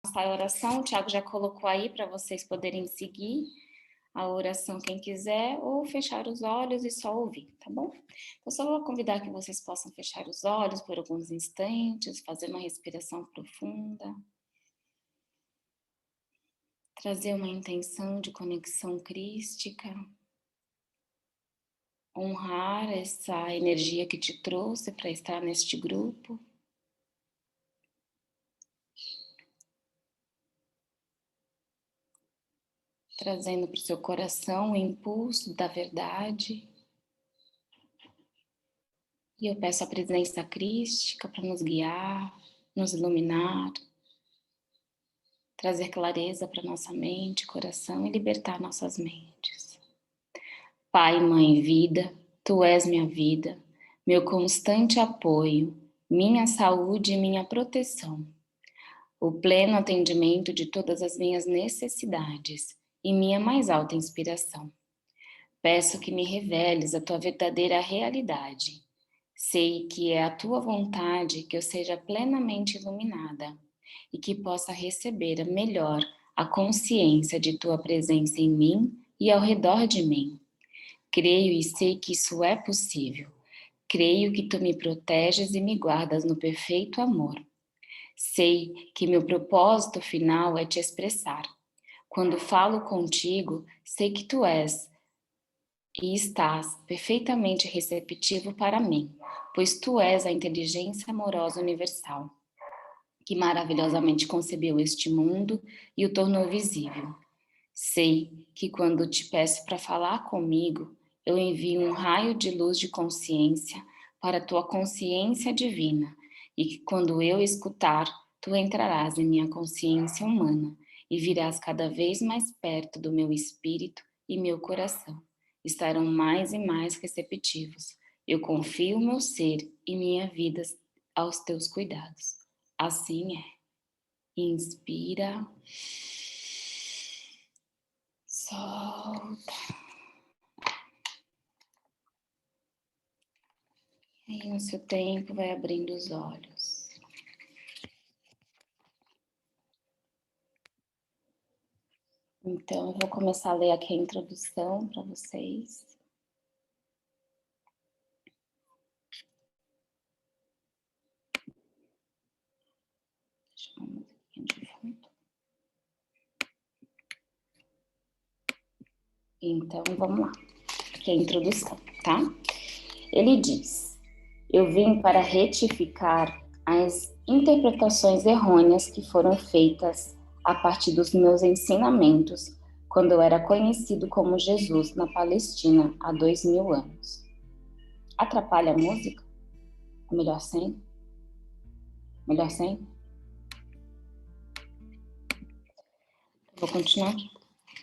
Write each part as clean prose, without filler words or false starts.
a oração, o Thiago já colocou aí para vocês poderem seguir a oração quem quiser, ou fechar os olhos e só ouvir, tá bom? Eu só vou convidar que vocês possam fechar os olhos por alguns instantes, fazer uma respiração profunda, trazer uma intenção de conexão crística, honrar essa energia que te trouxe para estar neste grupo. Trazendo para o seu coração o impulso da verdade. E eu peço a presença crística para nos guiar, nos iluminar, trazer clareza para nossa mente, coração e libertar nossas mentes. Pai, Mãe, Vida, Tu és minha vida, meu constante apoio, minha saúde e minha proteção, o pleno atendimento de todas as minhas necessidades e minha mais alta inspiração. Peço que me reveles a Tua verdadeira realidade. Sei que é a Tua vontade que eu seja plenamente iluminada e que possa receber melhor a consciência de Tua presença em mim e ao redor de mim. Creio e sei que isso é possível. Creio que Tu me proteges e me guardas no perfeito amor. Sei que meu propósito final é Te expressar. Quando falo contigo, sei que Tu és e estás perfeitamente receptivo para mim, pois Tu és a inteligência amorosa universal, que maravilhosamente concebeu este mundo e o tornou visível. Sei que quando te peço para falar comigo, eu envio um raio de luz de consciência para a tua consciência divina, e que quando eu escutar, tu entrarás em minha consciência humana e virás cada vez mais perto do meu espírito e meu coração. Estarão mais e mais receptivos. Eu confio meu ser e minha vida aos teus cuidados. Assim é. Inspira. Solta. E aí, no seu tempo, vai abrindo os olhos. Então, eu vou começar a ler aqui a introdução para vocês. Deixa eu uma musiquinha de fundo. Então, vamos lá. Aqui é a introdução, tá? Ele diz: eu vim para retificar as interpretações errôneas que foram feitas a partir dos meus ensinamentos quando eu era conhecido como Jesus na Palestina há 2000 anos. Atrapalha a música? É melhor sem? Melhor sem? Vou continuar aqui.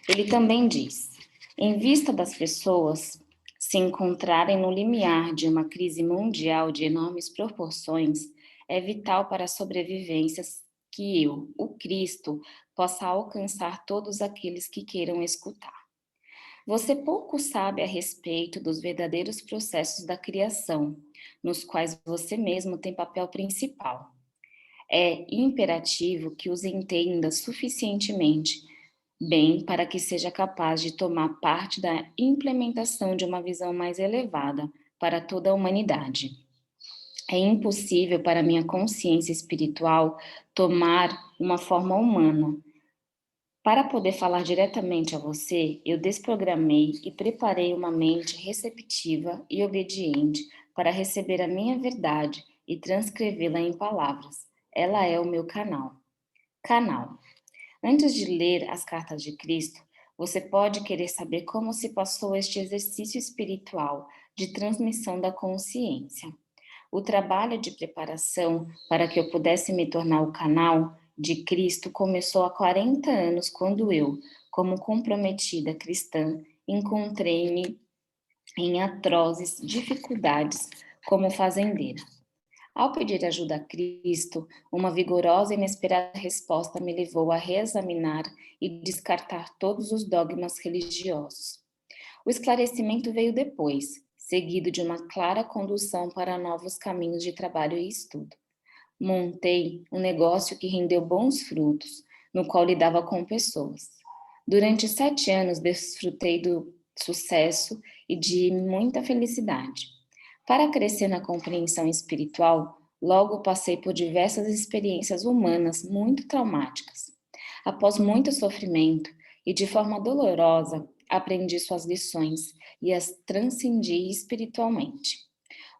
Ele também diz: em vista das pessoas se encontrarem no limiar de uma crise mundial de enormes proporções, é vital para a sobrevivência que eu, o Cristo, possa alcançar todos aqueles que queiram escutar. Você pouco sabe a respeito dos verdadeiros processos da criação, nos quais você mesmo tem papel principal. É imperativo que os entenda suficientemente bem para que seja capaz de tomar parte da implementação de uma visão mais elevada para toda a humanidade. É impossível para minha consciência espiritual tomar uma forma humana. Para poder falar diretamente a você, eu desprogramei e preparei uma mente receptiva e obediente para receber a minha verdade e transcrevê-la em palavras. Ela é o meu canal. Canal. Antes de ler as cartas de Cristo, você pode querer saber como se passou este exercício espiritual de transmissão da consciência. O trabalho de preparação para que eu pudesse me tornar o canal de Cristo começou há 40 anos, quando eu, como comprometida cristã, encontrei-me em atrozes dificuldades como fazendeira. Ao pedir ajuda a Cristo, uma vigorosa e inesperada resposta me levou a reexaminar e descartar todos os dogmas religiosos. O esclarecimento veio depois, seguido de uma clara condução para novos caminhos de trabalho e estudo. Montei um negócio que rendeu bons frutos, no qual lidava com pessoas. Durante 7 anos, desfrutei do sucesso e de muita felicidade. Para crescer na compreensão espiritual, logo passei por diversas experiências humanas muito traumáticas. Após muito sofrimento e de forma dolorosa, aprendi suas lições e as transcendi espiritualmente.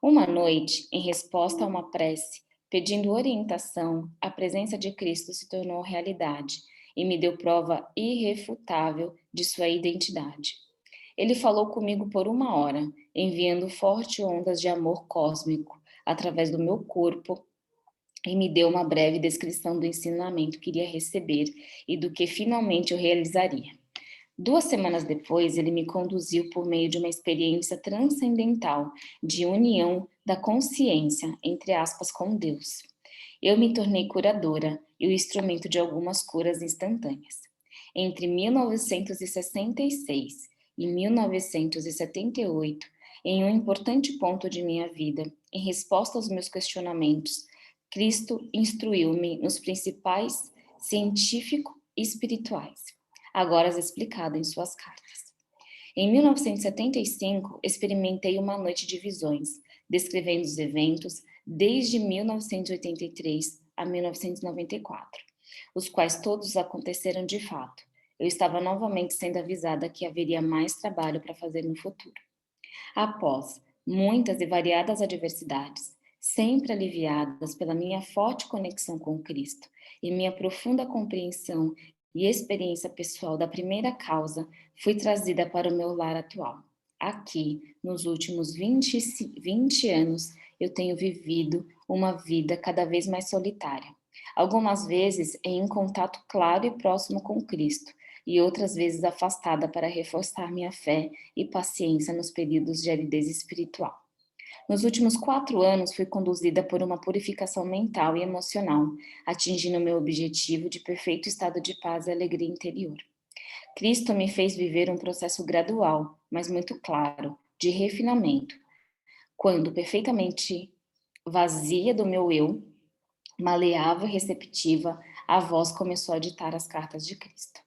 Uma noite, em resposta a uma prece, pedindo orientação, a presença de Cristo se tornou realidade e me deu prova irrefutável de sua identidade. Ele falou comigo por 1 hora, enviando fortes ondas de amor cósmico através do meu corpo e me deu uma breve descrição do ensinamento que iria receber e do que finalmente eu realizaria. 2 semanas depois, ele me conduziu por meio de uma experiência transcendental de união da consciência, entre aspas, com Deus. Eu me tornei curadora e o instrumento de algumas curas instantâneas. Entre 1966 e 1978, em um importante ponto de minha vida, em resposta aos meus questionamentos, Cristo instruiu-me nos principais científico e espirituais, agora explicado em suas cartas. Em 1975, experimentei uma noite de visões, descrevendo os eventos desde 1983 a 1994, os quais todos aconteceram de fato. Eu estava novamente sendo avisada que haveria mais trabalho para fazer no futuro. Após muitas e variadas adversidades, sempre aliviadas pela minha forte conexão com Cristo e minha profunda compreensão e experiência pessoal da primeira causa, fui trazida para o meu lar atual. Aqui, nos últimos 20 anos, eu tenho vivido uma vida cada vez mais solitária. Algumas vezes em contato claro e próximo com Cristo, e outras vezes afastada para reforçar minha fé e paciência nos períodos de aridez espiritual. Nos últimos 4 anos, fui conduzida por uma purificação mental e emocional, atingindo meu objetivo de perfeito estado de paz e alegria interior. Cristo me fez viver um processo gradual, mas muito claro, de refinamento, quando perfeitamente vazia do meu eu, maleável e receptiva, a voz começou a ditar as cartas de Cristo.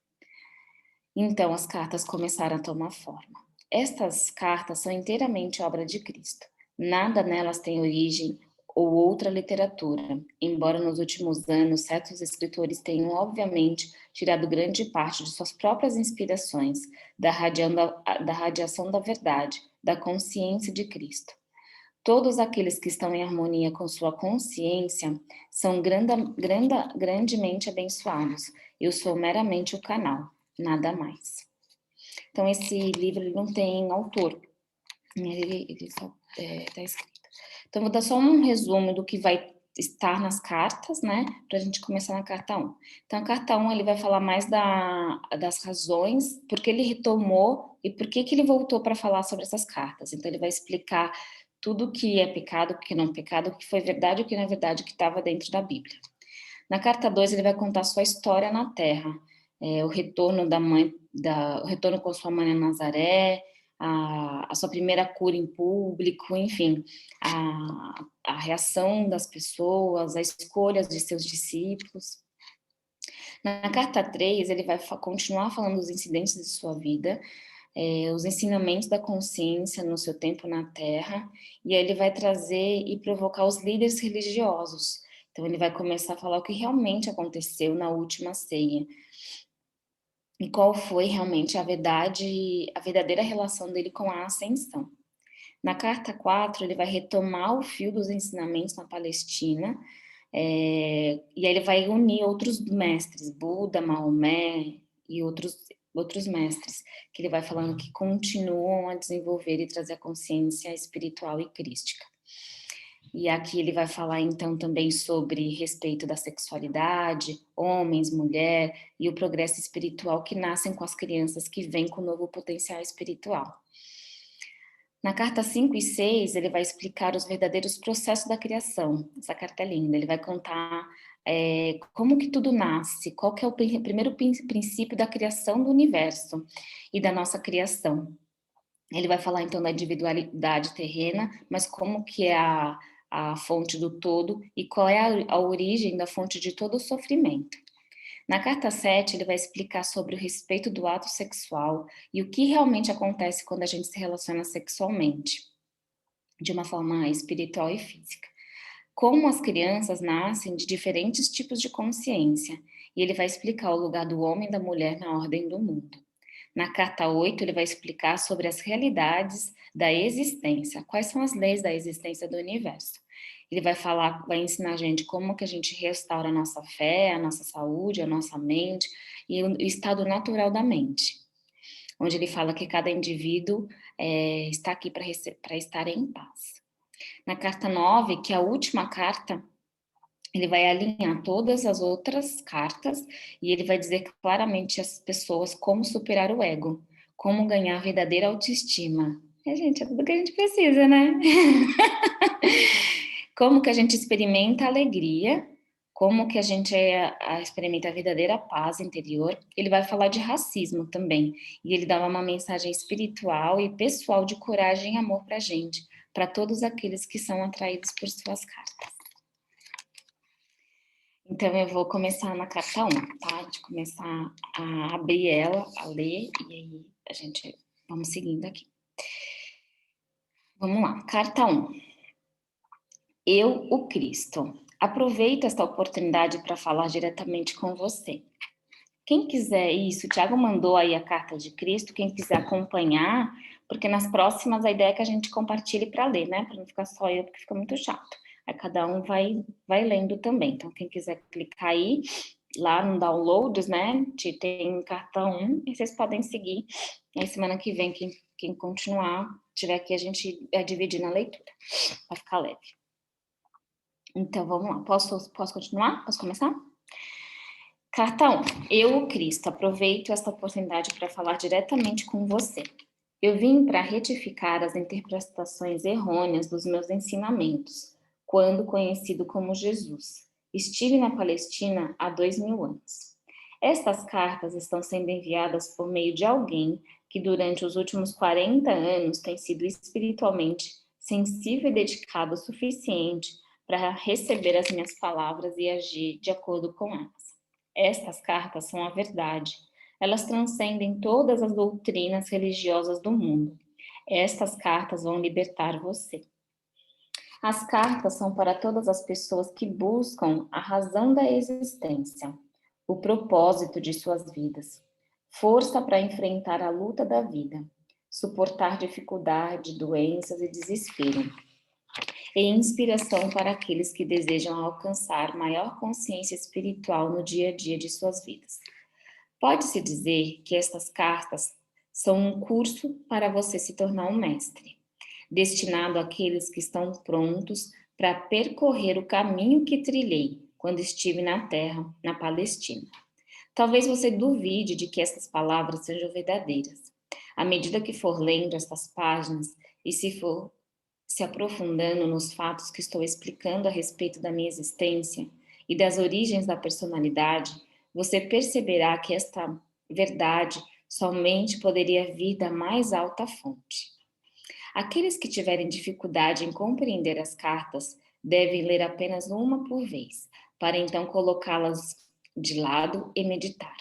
Então as cartas começaram a tomar forma. Estas cartas são inteiramente obra de Cristo. Nada nelas tem origem ou outra literatura, embora nos últimos anos certos escritores tenham obviamente tirado grande parte de suas próprias inspirações da radiação da verdade, da consciência de Cristo. Todos aqueles que estão em harmonia com sua consciência são grandemente abençoados. Eu sou meramente o canal, nada mais. Então, esse livro ele não tem autor, ele só está escrito. Então, vou dar só um resumo do que vai estar nas cartas, né, para a gente começar na carta 1. Então, a carta 1 ele vai falar mais das razões, por que ele retomou e por que ele voltou para falar sobre essas cartas. Então, ele vai explicar tudo o que é pecado, o que não é pecado, o que foi verdade e o que não é verdade, que estava dentro da Bíblia. Na carta 2, ele vai contar sua história na Terra, o retorno o retorno com sua mãe a Nazaré, a sua primeira cura em público, enfim, a reação das pessoas, as escolhas de seus discípulos. Na carta 3, ele vai continuar falando dos incidentes de sua vida, os ensinamentos da consciência no seu tempo na Terra, e aí ele vai trazer e provocar os líderes religiosos. Então, ele vai começar a falar o que realmente aconteceu na última ceia, e qual foi realmente a verdadeira relação dele com a ascensão. Na carta 4, ele vai retomar o fio dos ensinamentos na Palestina, e aí ele vai unir outros mestres, Buda, Maomé e outros mestres, que ele vai falando que continuam a desenvolver e trazer a consciência espiritual e crística. E aqui ele vai falar então também sobre respeito da sexualidade, homens, mulher e o progresso espiritual que nascem com as crianças que vêm com o novo potencial espiritual. Na carta 5 e 6, ele vai explicar os verdadeiros processos da criação. Essa carta é linda, ele vai contar como que tudo nasce, qual que é o primeiro princípio da criação do universo e da nossa criação. Ele vai falar então da individualidade terrena, mas como que é a fonte do todo e qual é a origem da fonte de todo o sofrimento. Na carta 7, ele vai explicar sobre o respeito do ato sexual e o que realmente acontece quando a gente se relaciona sexualmente, de uma forma espiritual e física. Como as crianças nascem de diferentes tipos de consciência, e ele vai explicar o lugar do homem e da mulher na ordem do mundo. Na carta 8, ele vai explicar sobre as realidades da existência, quais são as leis da existência do universo. Ele vai falar, vai ensinar a gente como que a gente restaura a nossa fé, a nossa saúde, a nossa mente e o estado natural da mente, onde ele fala que cada indivíduo está aqui para estar em paz. Na carta 9, que é a última carta, ele vai alinhar todas as outras cartas e ele vai dizer claramente às pessoas como superar o ego, como ganhar verdadeira autoestima. Gente, é tudo que a gente precisa, né? Como que a gente experimenta a alegria, como que a gente experimenta a verdadeira paz interior. Ele vai falar de racismo também, e ele dá uma mensagem espiritual e pessoal de coragem e amor pra gente, para todos aqueles que são atraídos por suas cartas. Então, eu vou começar na carta 1, tá? De começar a abrir ela, a ler, e aí a gente, vamos seguindo aqui. Vamos lá, carta 1. Eu, o Cristo. Aproveito esta oportunidade para falar diretamente com você. Quem quiser isso, o Tiago mandou aí a carta de Cristo, quem quiser acompanhar, porque nas próximas a ideia é que a gente compartilhe para ler, né? Para não ficar só eu, porque fica muito chato. Aí cada um vai lendo também. Então, quem quiser clicar aí, lá no downloads, né? Tem carta 1 e vocês podem seguir. Aí semana que vem, quem continuar, tiver aqui, a gente vai dividir na leitura, para ficar leve. Então, vamos lá. Posso continuar? Posso começar? Carta 1. Eu, o Cristo, aproveito esta oportunidade para falar diretamente com você. Eu vim para retificar as interpretações errôneas dos meus ensinamentos, quando conhecido como Jesus. Estive na Palestina há 2000 anos. Estas cartas estão sendo enviadas por meio de alguém que durante os últimos 40 anos tem sido espiritualmente sensível e dedicado o suficiente para receber as minhas palavras e agir de acordo com elas. Estas cartas são a verdade. Elas transcendem todas as doutrinas religiosas do mundo. Estas cartas vão libertar você. As cartas são para todas as pessoas que buscam a razão da existência, o propósito de suas vidas, força para enfrentar a luta da vida, suportar dificuldade, doenças e desespero, e inspiração para aqueles que desejam alcançar maior consciência espiritual no dia a dia de suas vidas. Pode-se dizer que estas cartas são um curso para você se tornar um mestre, destinado àqueles que estão prontos para percorrer o caminho que trilhei quando estive na terra, na Palestina. Talvez você duvide de que essas palavras sejam verdadeiras. À medida que for lendo estas páginas e se for se aprofundando nos fatos que estou explicando a respeito da minha existência e das origens da personalidade, você perceberá que esta verdade somente poderia vir da mais alta fonte. Aqueles que tiverem dificuldade em compreender as cartas devem ler apenas uma por vez, para então colocá-las de lado e meditar.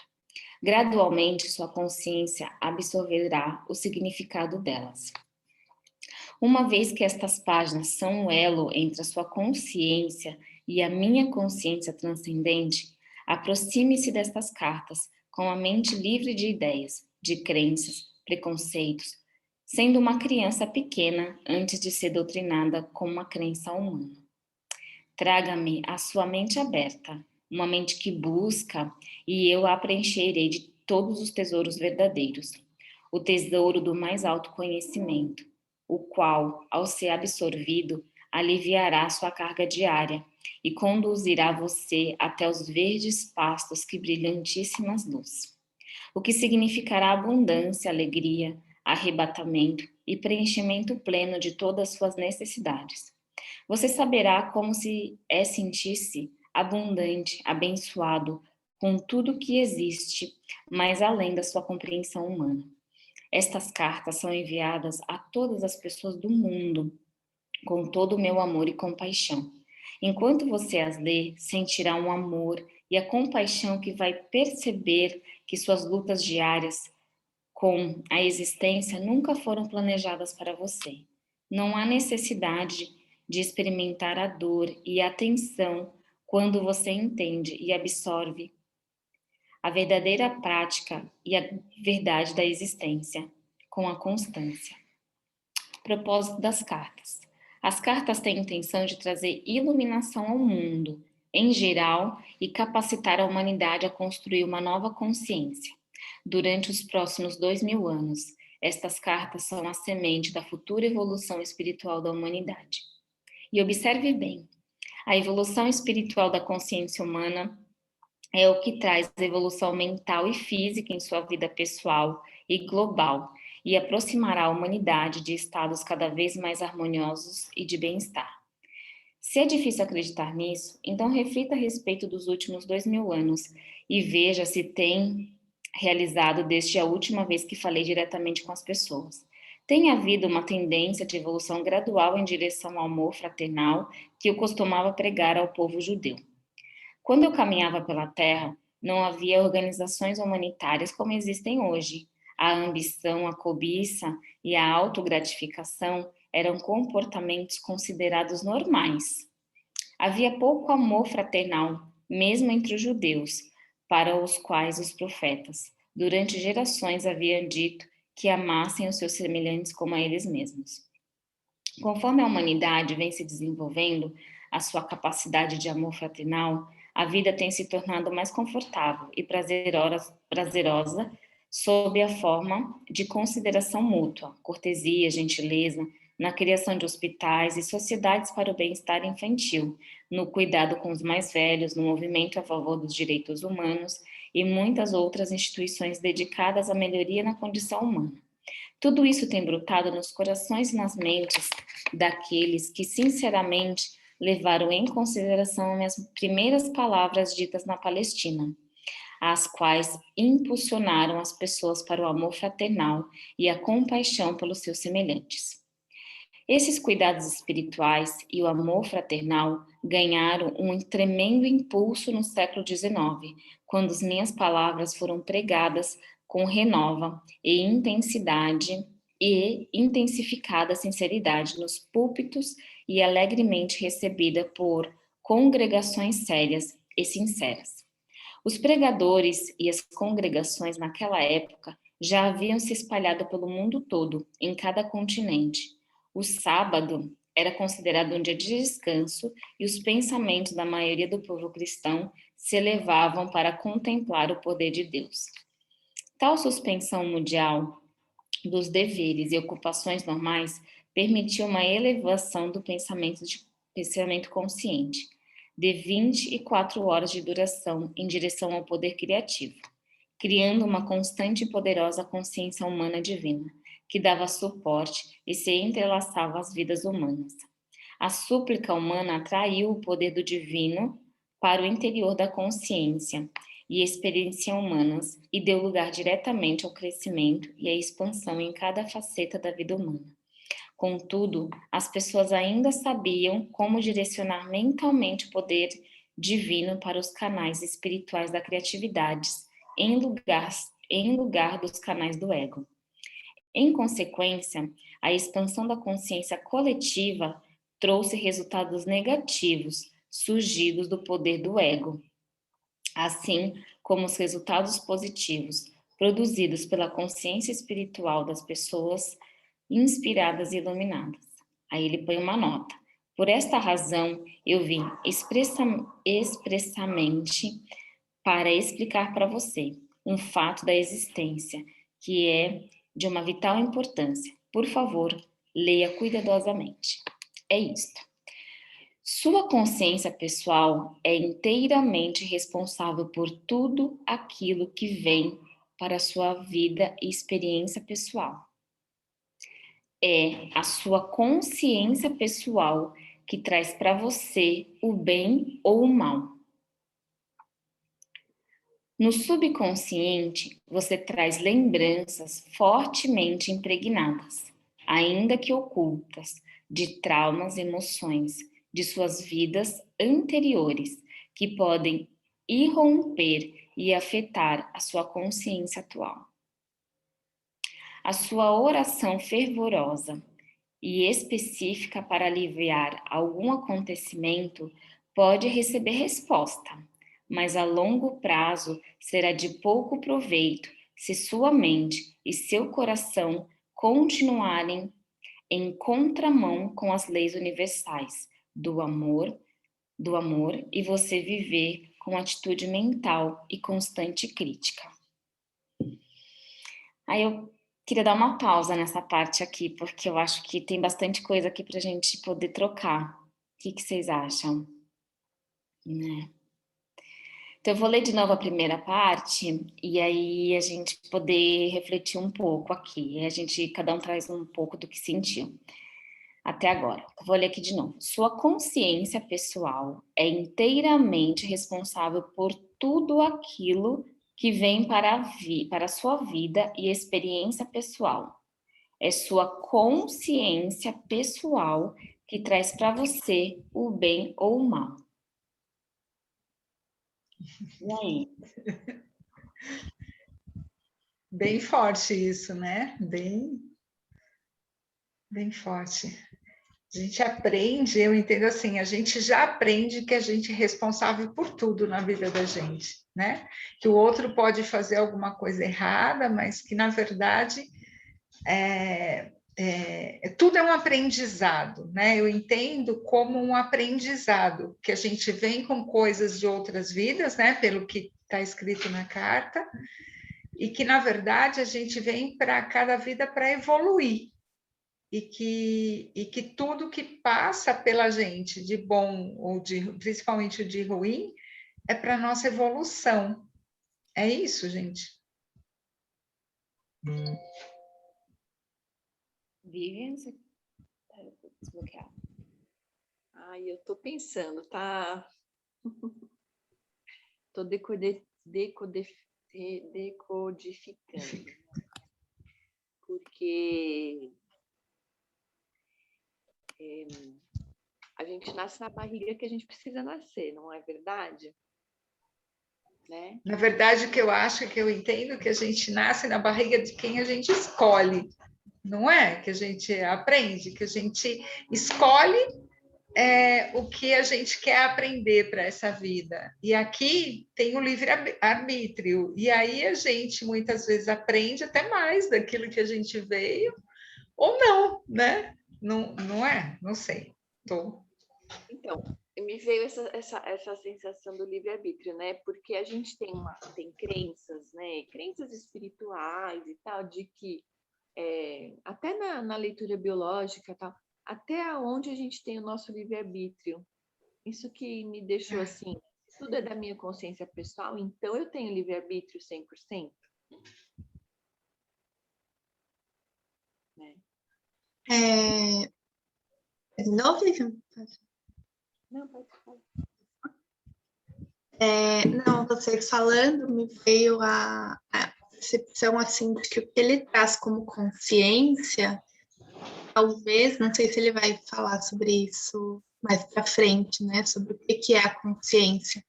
Gradualmente, sua consciência absorverá o significado delas. Uma vez que estas páginas são um elo entre a sua consciência e a minha consciência transcendente, aproxime-se destas cartas com a mente livre de ideias, de crenças, preconceitos, sendo uma criança pequena antes de ser doutrinada com uma crença humana. Traga-me a sua mente aberta, uma mente que busca, e eu a preencherei de todos os tesouros verdadeiros, o tesouro do mais alto conhecimento, o qual, ao ser absorvido, aliviará sua carga diária e conduzirá você até os verdes pastos que brilhantíssimas luz. O que significará abundância, alegria, arrebatamento e preenchimento pleno de todas as suas necessidades. Você saberá como se sentir-se abundante, abençoado com tudo que existe, mais além da sua compreensão humana. Estas cartas são enviadas a todas as pessoas do mundo, com todo o meu amor e compaixão. Enquanto você as lê, sentirá um amor e a compaixão que vai perceber que suas lutas diárias com a existência nunca foram planejadas para você. Não há necessidade de experimentar a dor e a tensão quando você entende e absorve a verdadeira prática e a verdade da existência com a constância. Propósito das cartas. As cartas têm a intenção de trazer iluminação ao mundo, em geral, e capacitar a humanidade a construir uma nova consciência. Durante os próximos 2000 anos, estas cartas são a semente da futura evolução espiritual da humanidade. E observe bem, a evolução espiritual da consciência humana é o que traz evolução mental e física em sua vida pessoal e global e aproximará a humanidade de estados cada vez mais harmoniosos e de bem-estar. Se é difícil acreditar nisso, então reflita a respeito dos últimos 2000 anos e veja se tem realizado desde a última vez que falei diretamente com as pessoas. Tem havido uma tendência de evolução gradual em direção ao amor fraternal que eu costumava pregar ao povo judeu. Quando eu caminhava pela Terra, não havia organizações humanitárias como existem hoje. A ambição, a cobiça e a autogratificação eram comportamentos considerados normais. Havia pouco amor fraternal, mesmo entre os judeus, para os quais os profetas, durante gerações, haviam dito que amassem os seus semelhantes como a eles mesmos. Conforme a humanidade vem se desenvolvendo, a sua capacidade de amor fraternal, a vida tem se tornado mais confortável e prazerosa sob a forma de consideração mútua, cortesia, gentileza, na criação de hospitais e sociedades para o bem-estar infantil, no cuidado com os mais velhos, no movimento a favor dos direitos humanos e muitas outras instituições dedicadas à melhoria na condição humana. Tudo isso tem brotado nos corações e nas mentes daqueles que, sinceramente, levaram em consideração as primeiras palavras ditas na Palestina, as quais impulsionaram as pessoas para o amor fraternal e a compaixão pelos seus semelhantes. Esses cuidados espirituais e o amor fraternal ganharam um tremendo impulso no século XIX, quando as minhas palavras foram pregadas com renova e intensidade e intensificada sinceridade nos púlpitos e alegremente recebida por congregações sérias e sinceras. Os pregadores e as congregações naquela época já haviam se espalhado pelo mundo todo, em cada continente. O sábado era considerado um dia de descanso e os pensamentos da maioria do povo cristão se elevavam para contemplar o poder de Deus. Tal suspensão mundial dos deveres e ocupações normais permitiu uma elevação do pensamento consciente, de 24 horas de duração em direção ao poder criativo, criando uma constante e poderosa consciência humana divina, que dava suporte e se entrelaçava às vidas humanas. A súplica humana atraiu o poder do divino para o interior da consciência e experiência humanas e deu lugar diretamente ao crescimento e à expansão em cada faceta da vida humana. Contudo, as pessoas ainda sabiam como direcionar mentalmente o poder divino para os canais espirituais da criatividade, em lugar dos canais do ego. Em consequência, a expansão da consciência coletiva trouxe resultados negativos surgidos do poder do ego, assim como os resultados positivos produzidos pela consciência espiritual das pessoas inspiradas e iluminadas. Aí ele põe uma nota. Por esta razão, eu vim expressamente para explicar para você um fato da existência que é de uma vital importância. Por favor, leia cuidadosamente. É isto. Sua consciência pessoal é inteiramente responsável por tudo aquilo que vem para a sua vida e experiência pessoal. É a sua consciência pessoal que traz para você o bem ou o mal. No subconsciente, você traz lembranças fortemente impregnadas, ainda que ocultas, de traumas, emoções, de suas vidas anteriores, que podem irromper e afetar a sua consciência atual. A sua oração fervorosa e específica para aliviar algum acontecimento pode receber resposta, mas a longo prazo será de pouco proveito se sua mente e seu coração continuarem em contramão com as leis universais do amor e você viver com atitude mental e constante crítica. Aí eu queria dar uma pausa nessa parte aqui, porque eu acho que tem bastante coisa aqui para a gente poder trocar. O que vocês acham? Né? Então, eu vou ler de novo a primeira parte e aí a gente poder refletir um pouco aqui. Cada um traz um pouco do que sentiu até agora. Eu vou ler aqui de novo. Sua consciência pessoal é inteiramente responsável por tudo aquilo que vem para a sua vida e experiência pessoal. É sua consciência pessoal que traz para você o bem ou o mal. E aí? Bem forte isso, né? Bem forte. A gente aprende, eu entendo assim, a gente já aprende que a gente é responsável por tudo na vida da gente, né? Que o outro pode fazer alguma coisa errada, mas que, na verdade, tudo é um aprendizado, né? Eu entendo como um aprendizado, que a gente vem com coisas de outras vidas, né? Pelo que está escrito na carta, e que, na verdade, a gente vem para cada vida para evoluir. E que tudo que passa pela gente, de bom ou principalmente de ruim, é para nossa evolução. É isso, gente? Vivian, você tá desbloqueado. Ai, eu tô pensando, tá? Tô decodificando. Porque a gente nasce na barriga que a gente precisa nascer, não é verdade? Né? Na verdade, o que eu acho, que eu entendo, que a gente nasce na barriga de quem a gente escolhe, não é? Que a gente aprende, que a gente escolhe o que a gente quer aprender para essa vida. E aqui tem o livre-arbítrio, e aí a gente muitas vezes aprende até mais daquilo que a gente veio, ou não, né? Não é? Não sei. Então, me veio essa sensação do livre-arbítrio, né? Porque a gente tem crenças, né? Crenças espirituais e tal, de que até na leitura biológica, tal, até onde a gente tem o nosso livre-arbítrio. Isso que me deixou assim, tudo é da minha consciência pessoal, então eu tenho livre-arbítrio 100%? Né? De novo, Lívia? Não, pode falar. Não, você falando, me veio a percepção assim, de que o que ele traz como consciência, talvez, não sei se ele vai falar sobre isso mais para frente, né, sobre o que é a consciência,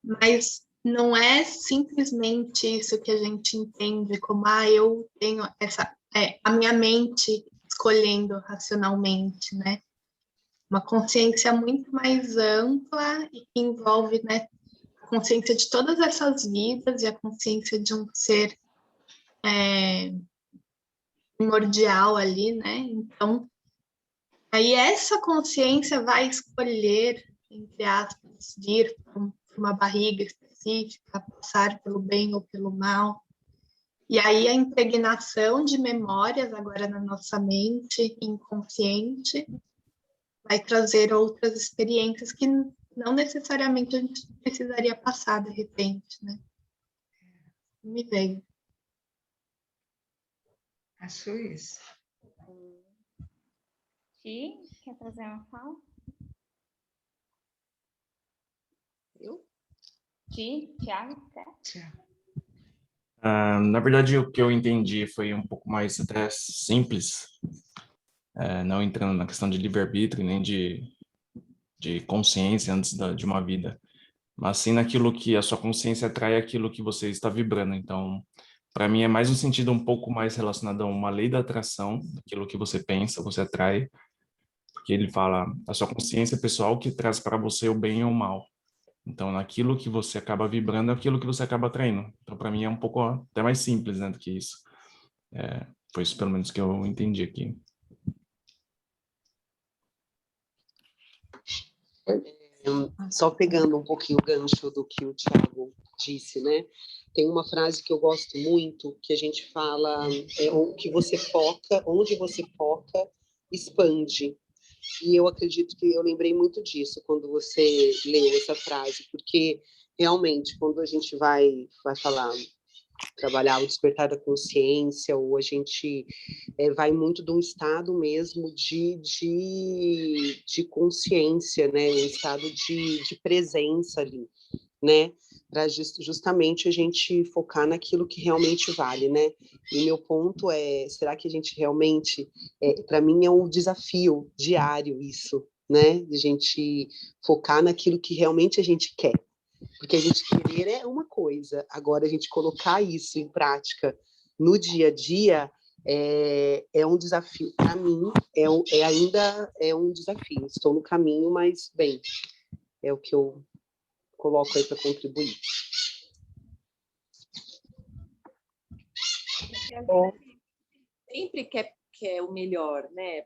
mas não é simplesmente isso que a gente entende como, eu tenho a minha mente escolhendo racionalmente, né, uma consciência muito mais ampla e que envolve, né, a consciência de todas essas vidas e a consciência de um ser primordial ali, né? Então, aí essa consciência vai escolher, entre aspas, vir para uma barriga específica, passar pelo bem ou pelo mal. E aí a impregnação de memórias agora na nossa mente inconsciente vai trazer outras experiências que não necessariamente a gente precisaria passar de repente, né? Me veio. Acho isso. Ti, quer trazer uma fala? Eu? Ti, Tiago, quer? Na verdade, o que eu entendi foi um pouco mais até simples, não entrando na questão de livre-arbítrio nem de consciência antes de uma vida, mas sim naquilo que a sua consciência atrai aquilo que você está vibrando. Então, para mim é mais um sentido um pouco mais relacionado a uma lei da atração, aquilo que você pensa, você atrai, porque ele fala a sua consciência pessoal que traz para você o bem ou o mal. Então, naquilo que você acaba vibrando, é aquilo que você acaba atraindo. Então, para mim é um pouco até mais simples, né, do que isso. Foi isso pelo menos que eu entendi aqui. Só pegando um pouquinho o gancho do que o Thiago disse, né? Tem uma frase que eu gosto muito, que a gente fala, o que você foca, onde você foca, expande. E eu acredito que eu lembrei muito disso quando você leu essa frase, porque realmente, quando a gente vai falar, trabalhar o despertar da consciência, ou a gente vai muito de um estado mesmo de consciência, né? Um estado de presença ali, né? Para justamente a gente focar naquilo que realmente vale, né? E meu ponto é, será que a gente realmente, para mim é um desafio diário isso, né? De a gente focar naquilo que realmente a gente quer. Porque a gente querer é uma coisa, agora a gente colocar isso em prática no dia a dia é um desafio. Para mim, ainda é um desafio. Estou no caminho, mas, bem, é o que eu coloco aí para contribuir. Sempre quer o melhor, né?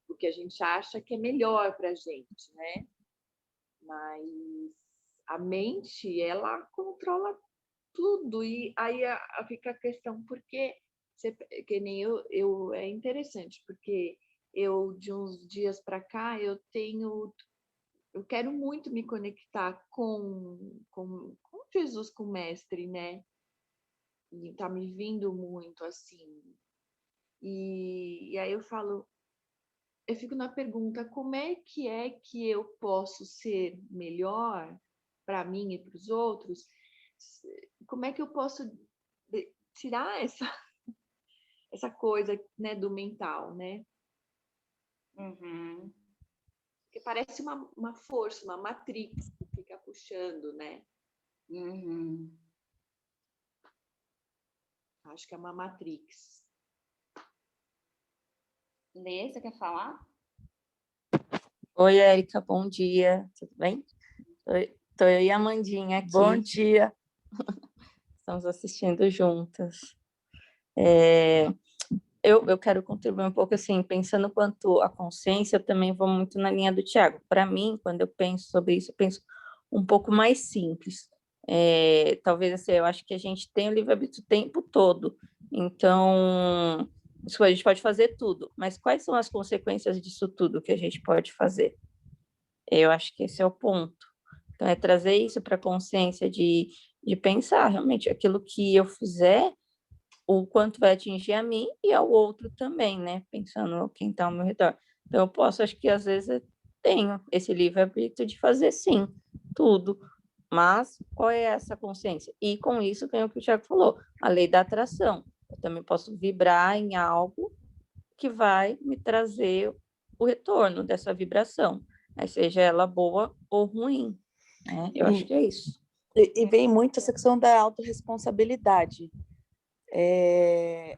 O que a gente acha que é melhor para a gente, né? Mas a mente, ela controla tudo. E aí fica a questão, porque que nem é interessante, porque eu, de uns dias para cá, eu quero muito me conectar com Jesus, com o Mestre, né? E tá me vindo muito assim. E aí eu fico na pergunta, como é que eu posso ser melhor para mim e para os outros? Como é que eu posso tirar essa coisa, né, do mental, né? Uhum. Porque parece uma força, uma matrix que fica puxando, né? Uhum. Acho que é uma matrix. Lê, você quer falar? Oi, Érica, bom dia, tudo bem? Tô eu e a Amandinha aqui. Bom dia. Estamos assistindo juntas. Eu quero contribuir um pouco, assim, pensando quanto à consciência, eu também vou muito na linha do Thiago. Para mim, quando eu penso sobre isso, eu penso um pouco mais simples. Talvez, assim, eu acho que a gente tem o livre-arbítrio o tempo todo, então a gente pode fazer tudo, mas quais são as consequências disso tudo que a gente pode fazer? Eu acho que esse é o ponto. Então, é trazer isso para a consciência de pensar realmente aquilo que eu fizer, o quanto vai atingir a mim e ao outro também, né? Pensando quem está ao meu redor. Então, eu posso, acho que às vezes eu tenho esse livre-arbítrio de fazer sim, tudo. Mas qual é essa consciência? E com isso tem o que o Thiago falou, a lei da atração. Eu também posso vibrar em algo que vai me trazer o retorno dessa vibração, né? Seja ela boa ou ruim, né? Eu acho que é isso. E vem muito essa questão da autorresponsabilidade.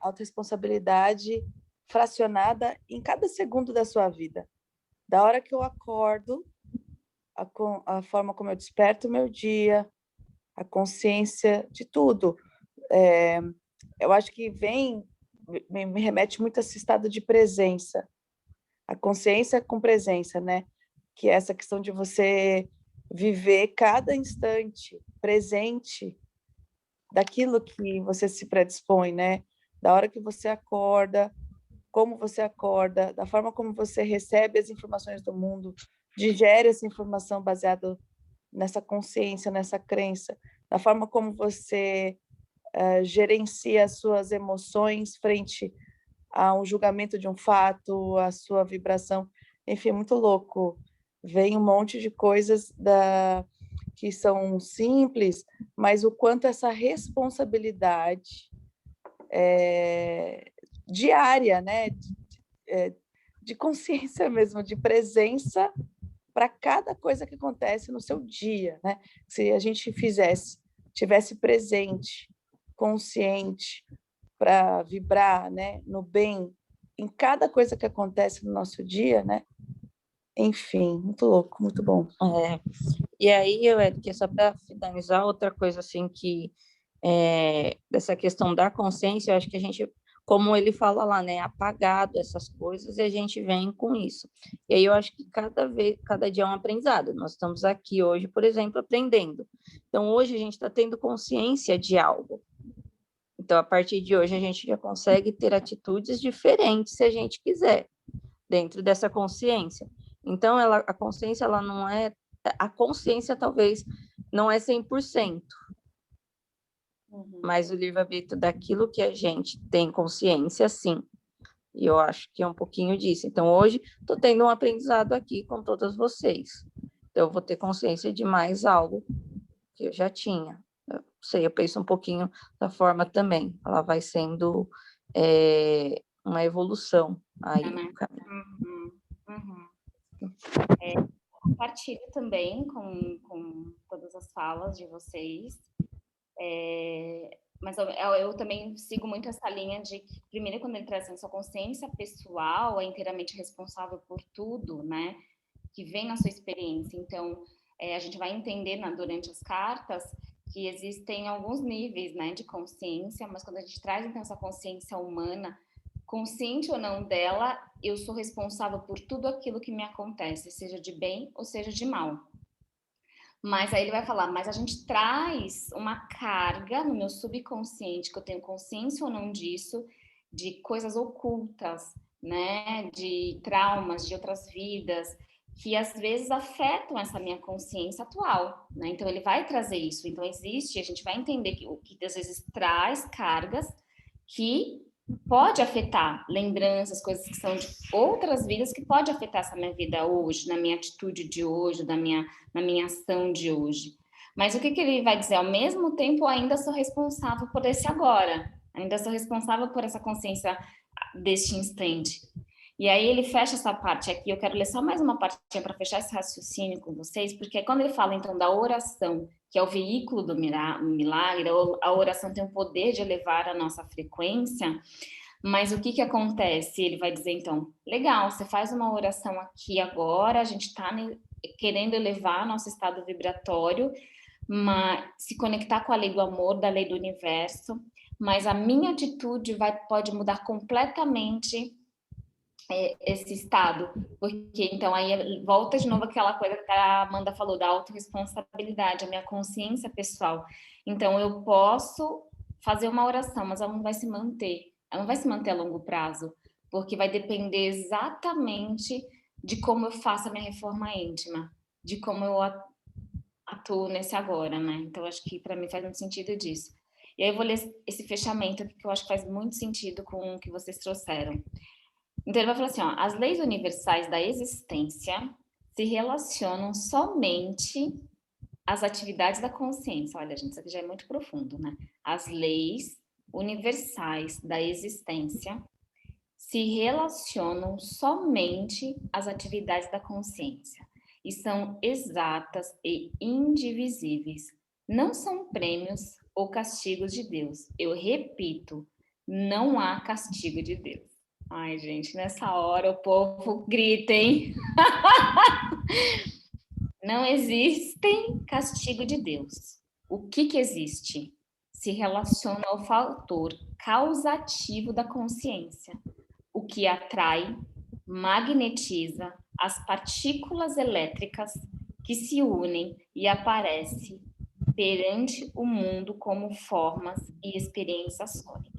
Autorresponsabilidade fracionada em cada segundo da sua vida. Da hora que eu acordo, a forma como eu desperto o meu dia, a consciência de tudo. Eu acho que me remete muito a esse estado de presença. A consciência com presença, né? Que é essa questão de você viver cada instante presente daquilo que você se predispõe, né? Da hora que você acorda, como você acorda, da forma como você recebe as informações do mundo, digere essa informação baseada nessa consciência, nessa crença, da forma como você gerencia as suas emoções frente a um julgamento de um fato, a sua vibração, enfim, muito louco. Vem um monte de coisas que são simples, mas o quanto essa responsabilidade diária, né, de consciência mesmo, de presença para cada coisa que acontece no seu dia, né? Se a gente tivesse presente, consciente, para vibrar, né, no bem, em cada coisa que acontece no nosso dia, né? Enfim, muito louco, muito bom. E aí, Eric, só para finalizar, outra coisa assim que dessa questão da consciência, eu acho que a gente, como ele fala lá, né, apagado essas coisas e a gente vem com isso. E aí eu acho que cada dia é um aprendizado. Nós estamos aqui hoje, por exemplo, aprendendo. Então, hoje a gente está tendo consciência de algo. Então, a partir de hoje, a gente já consegue ter atitudes diferentes, se a gente quiser, dentro dessa consciência. Então, a consciência, ela não é... A consciência, talvez, não é 100%. Mas o livre-arbítrio daquilo que a gente tem consciência, sim. E eu acho que é um pouquinho disso. Então, hoje, estou tendo um aprendizado aqui com todas vocês. Então, eu vou ter consciência de mais algo que eu já tinha. Eu sei, eu penso um pouquinho da forma também. Ela vai sendo uma evolução aí no caminho. Compartilho também com todas as falas de vocês. Mas eu também sigo muito essa linha de que, primeiro, quando ele traz assim, sua consciência pessoal é inteiramente responsável por tudo, né? Que vem na sua experiência. Então, a gente vai entender durante as cartas que existem alguns níveis, né, de consciência, mas quando a gente traz, então, essa consciência humana, consciente ou não dela, eu sou responsável por tudo aquilo que me acontece, seja de bem ou seja de mal. Mas aí ele vai falar, mas a gente traz uma carga no meu subconsciente, que eu tenho consciência ou não disso, de coisas ocultas, né, de traumas de outras vidas, que às vezes afetam essa minha consciência atual, né? Então ele vai trazer isso. Então a gente vai entender que o que às vezes traz cargas que pode afetar lembranças, coisas que são de outras vidas, que pode afetar essa minha vida hoje, na minha atitude de hoje, na minha ação de hoje. Mas o que ele vai dizer? Ao mesmo tempo, eu ainda sou responsável por esse agora, ainda sou responsável por essa consciência deste instante. E aí ele fecha essa parte aqui, eu quero ler só mais uma partinha para fechar esse raciocínio com vocês, porque quando ele fala então da oração, que é o veículo do milagre, a oração tem o poder de elevar a nossa frequência, mas o que acontece? Ele vai dizer então, legal, você faz uma oração aqui agora, a gente está querendo elevar nosso estado vibratório, se conectar com a lei do amor, da lei do universo, mas a minha atitude pode mudar completamente esse estado, porque então aí volta de novo aquela coisa que a Amanda falou da autorresponsabilidade, a minha consciência pessoal. Então eu posso fazer uma oração, mas ela não vai se manter a longo prazo, porque vai depender exatamente de como eu faço a minha reforma íntima, de como eu atuo nesse agora, né? Então acho que para mim faz muito sentido disso. E aí eu vou ler esse fechamento que eu acho que faz muito sentido com o que vocês trouxeram. Então, ele vai falar assim, ó, as leis universais da existência se relacionam somente às atividades da consciência. Olha, gente, isso aqui já é muito profundo, né? As leis universais da existência se relacionam somente às atividades da consciência e são exatas e indivisíveis. Não são prêmios ou castigos de Deus. Eu repito, não há castigo de Deus. Ai, gente, nessa hora o povo grita, hein? Não existem castigo de Deus. O que existe? Se relaciona ao fator causativo da consciência, o que atrai, magnetiza as partículas elétricas que se unem e aparecem perante o mundo como formas e experiências sólidas.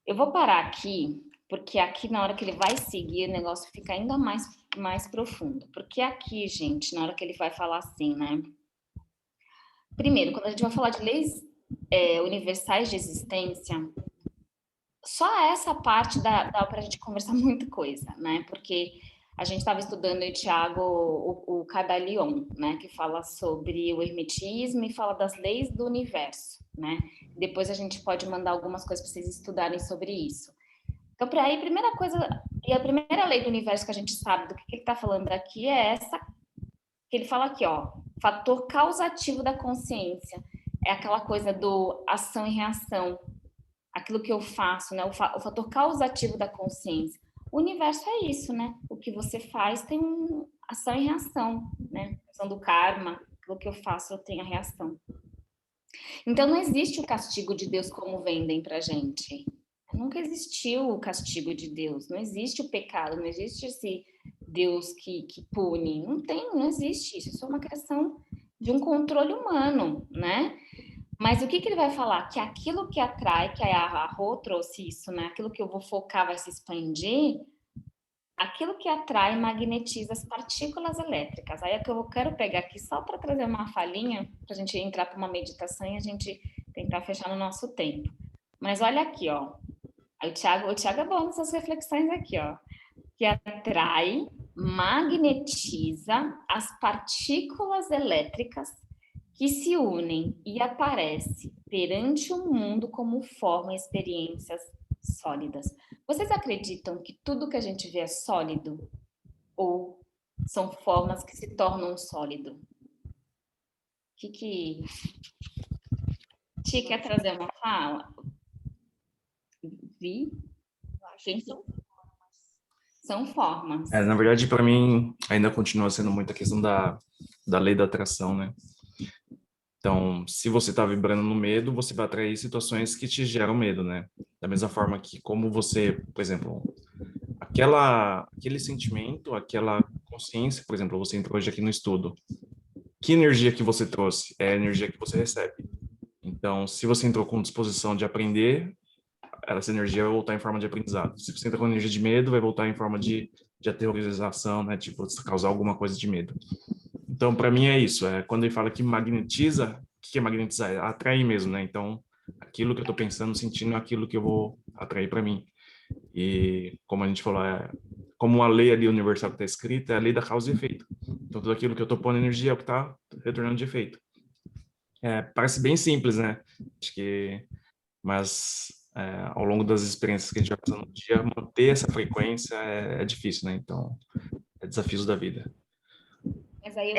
Eu vou parar aqui, porque aqui na hora que ele vai seguir, o negócio fica ainda mais profundo. Porque aqui, gente, na hora que ele vai falar assim, né? Primeiro, quando a gente vai falar de leis universais de existência, só essa parte dá para a gente conversar muita coisa, né? Porque a gente estava estudando em Tiago o Cadalion, né? Que fala sobre o hermetismo e fala das leis do universo, né? Depois a gente pode mandar algumas coisas para vocês estudarem sobre isso. Então, para aí, primeira coisa, E a primeira lei do universo que a gente sabe do que ele está falando aqui é essa, que ele fala aqui, ó, fator causativo da consciência. É aquela coisa do ação e reação, aquilo que eu faço, né? O fator causativo da consciência. O universo é isso, né? O que você faz tem ação e reação, né? A questão do karma, aquilo que eu faço eu tenho a reação. Então não existe o castigo de Deus como vendem pra gente. Nunca existiu o castigo de Deus, não existe o pecado, não existe esse Deus que pune, não existe isso, isso é uma questão de um controle humano, né? Mas o que ele vai falar? Que aquilo que atrai, que a Rô trouxe isso, né? Aquilo que eu vou focar vai se expandir, aquilo que atrai magnetiza as partículas elétricas. Aí é que eu quero pegar aqui só para trazer uma falinha, para a gente entrar para uma meditação e a gente tentar fechar no nosso tempo. Mas olha aqui, ó. Aí o Thiago é bom nessas reflexões aqui, ó. Que atrai, magnetiza as partículas elétricas que se unem e aparece perante o mundo como forma e experiências sólidas. Vocês acreditam que tudo que a gente vê é sólido? Ou são formas que se tornam sólido? Ti quer trazer uma fala? Vi? Acho que são formas. Na verdade, para mim, ainda continua sendo muito a questão da lei da atração, né? Então, se você está vibrando no medo, você vai atrair situações que te geram medo, né? Da mesma forma que como você, por exemplo, aquele sentimento, aquela consciência, por exemplo, você entrou hoje aqui no estudo. Que energia que você trouxe? É a energia que você recebe. Então, se você entrou com disposição de aprender, essa energia vai voltar em forma de aprendizado. Se você entra com energia de medo, vai voltar em forma de aterrorização, né? Tipo, causar alguma coisa de medo. Então, para mim é isso. Quando ele fala que magnetiza, o que é magnetizar? É atrair mesmo, né? Então, aquilo que eu estou pensando, sentindo, é aquilo que eu vou atrair para mim. E, como a gente falou, como uma lei ali universal que está escrita, é a lei da causa e efeito. Então, tudo aquilo que eu estou pondo energia é o que está retornando de efeito. Parece bem simples, né? Mas ao longo das experiências que a gente vai passando no dia, manter essa frequência é difícil, né? Então, é desafios da vida. Mas aí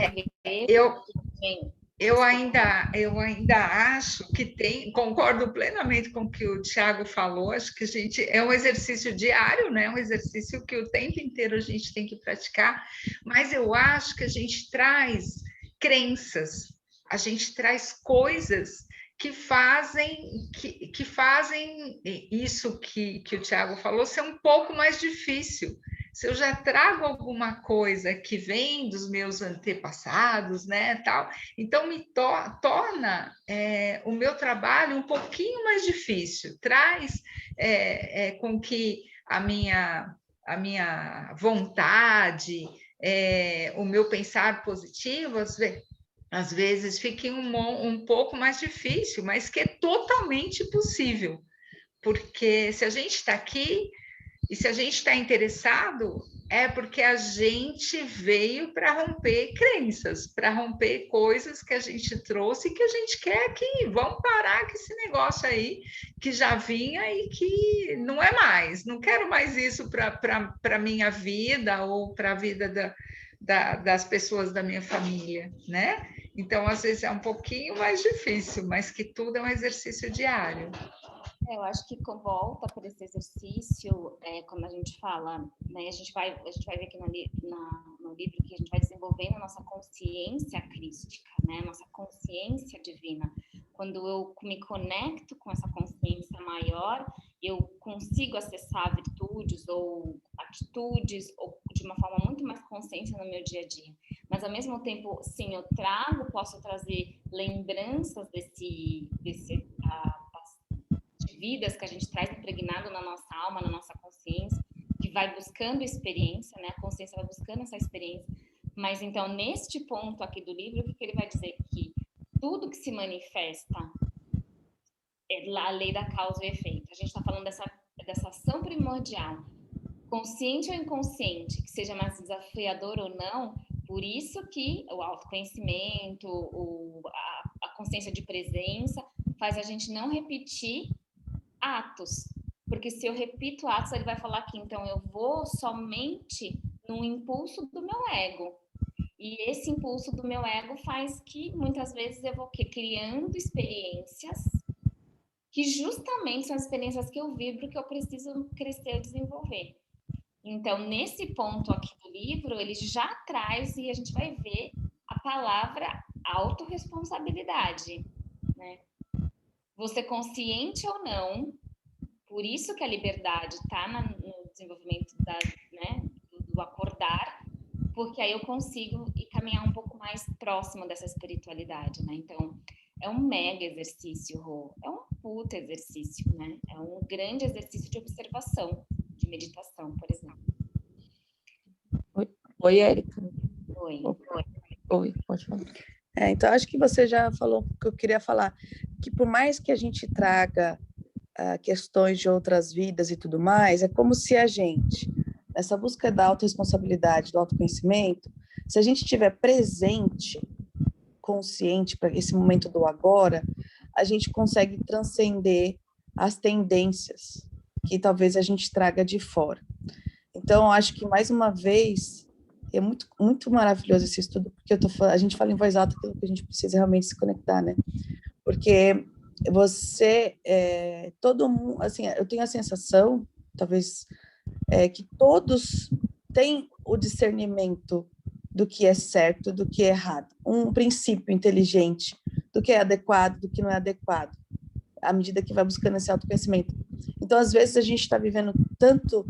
eu ainda acho que concordo plenamente com o que o Thiago falou, acho que é um exercício diário, né? Um exercício que o tempo inteiro a gente tem que praticar, mas eu acho que a gente traz crenças, a gente traz coisas que fazem isso que o Thiago falou ser um pouco mais difícil. Se eu já trago alguma coisa que vem dos meus antepassados, né, tal, então me torna o meu trabalho um pouquinho mais difícil, traz com que a minha vontade, o meu pensar positivo, às vezes fique um pouco mais difícil, mas que é totalmente possível, porque se a gente está aqui, e se a gente está interessado, é porque a gente veio para romper crenças, para romper coisas que a gente trouxe e que a gente quer que vamos parar com esse negócio aí que já vinha e que não é mais. Não quero mais isso para a minha vida ou para a vida das pessoas da minha família, né? Então, às vezes é um pouquinho mais difícil, mas que tudo é um exercício diário. Eu acho que volta para esse exercício, quando a gente fala, né, a gente vai ver aqui no livro que a gente vai desenvolvendo a nossa consciência crística, né, nossa consciência divina. Quando eu me conecto com essa consciência maior, eu consigo acessar virtudes ou atitudes ou de uma forma muito mais consciente no meu dia a dia. Mas, ao mesmo tempo, sim, eu posso trazer lembranças de vidas que a gente traz impregnado na nossa alma, na nossa consciência, que vai buscando experiência, né? A consciência vai buscando essa experiência. Mas, então, neste ponto aqui do livro, o que ele vai dizer? Que tudo que se manifesta é a lei da causa e efeito. A gente está falando dessa ação primordial, consciente ou inconsciente, que seja mais desafiador ou não. Por isso que o autoconhecimento, a consciência de presença, faz a gente não repetir atos, Porque se eu repito atos, ele vai falar que então eu vou somente no impulso do meu ego. E esse impulso do meu ego faz que muitas vezes eu vou criando experiências que justamente são as experiências que eu vibro, que eu preciso crescer e desenvolver. Então, nesse ponto aqui do livro, ele já traz, e a gente vai ver a palavra autorresponsabilidade, né? Você consciente ou não, por isso que a liberdade está no desenvolvimento né, do acordar, porque aí eu consigo ir caminhar um pouco mais próximo dessa espiritualidade, né? Então, é um mega exercício, Rô. É um puta exercício, né? É um grande exercício de observação, de meditação, por exemplo. Oi, Érica. Oi. Oi, pode falar. Então, acho que você já falou o que eu queria falar, que por mais que a gente traga questões de outras vidas e tudo mais, é como se a gente, nessa busca da autorresponsabilidade, do autoconhecimento, se a gente estiver presente, consciente para esse momento do agora, a gente consegue transcender as tendências que talvez a gente traga de fora. Então, acho que, mais uma vez, é muito, muito maravilhoso esse estudo, porque a gente fala em voz alta aquilo que a gente precisa realmente se conectar, né? Porque você, todo mundo, assim, eu tenho a sensação, talvez, que todos têm o discernimento do que é certo, do que é errado, um princípio inteligente do que é adequado, do que não é adequado, à medida que vai buscando esse autoconhecimento. Então, às vezes, a gente está vivendo tanto